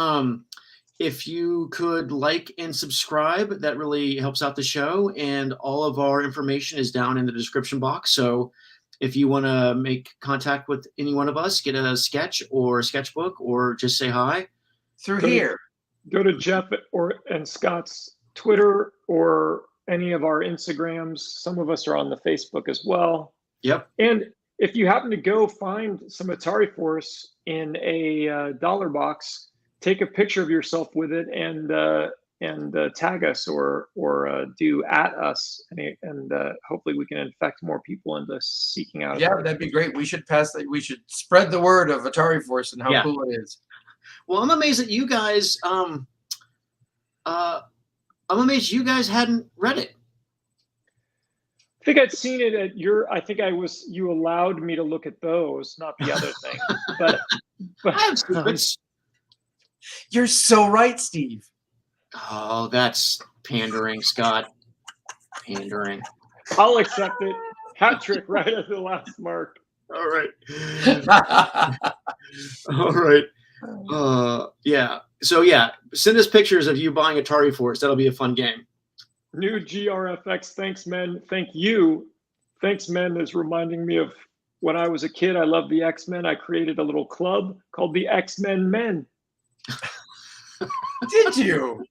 If you could like and subscribe, that really helps out the show. And all of our information is down in the description box. So if you want to make contact with any one of us, get a sketch or a sketchbook, or just say hi. Through here. Go to Jeff and Scott's Twitter or any of our Instagrams. Some of us are on the Facebook as well. Yep. And if you happen to go find some Atari Force in a $1 box, take a picture of yourself with it and tag us or do at us, and hopefully we can infect more people into seeking out. Yeah, that'd be great. We should pass that. We should spread the word of Atari Force and how cool it is. Well, I'm amazed that you guys. I'm amazed you guys hadn't read it. I think I'd seen it at your. I think you allowed me to look at those, not the other thing. But you're so right, Steve. Oh, that's pandering, Scott. Pandering. I'll accept it. Hat trick right at the last mark. All right. All right. Yeah. So yeah, send us pictures of you buying Atari Force. That'll be a fun game. New GRFX. Thanks, men. Thank you. Thanks, men is reminding me of when I was a kid. I loved the X-Men. I created a little club called the X-Men Men. Did you?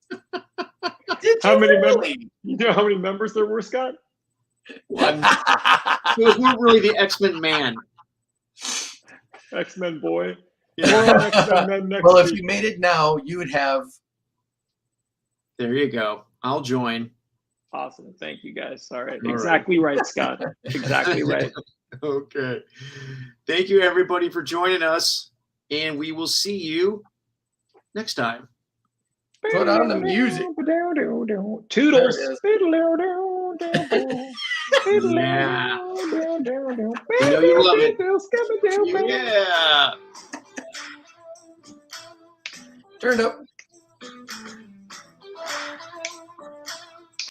How many members? You know how many members there were, Scott? One. Those weren't really the X-Men man. X-Men boy. Yeah. X-Men men next Well, week. if you made it now, you would have. There you go. I'll join. Awesome. Thank you, guys. All right. All Exactly right, Scott. Exactly right. Okay. Thank you, everybody, for joining us. And we will see you next time. Put on the music. Toodles. Yeah. You know you love it. Yeah. Turned out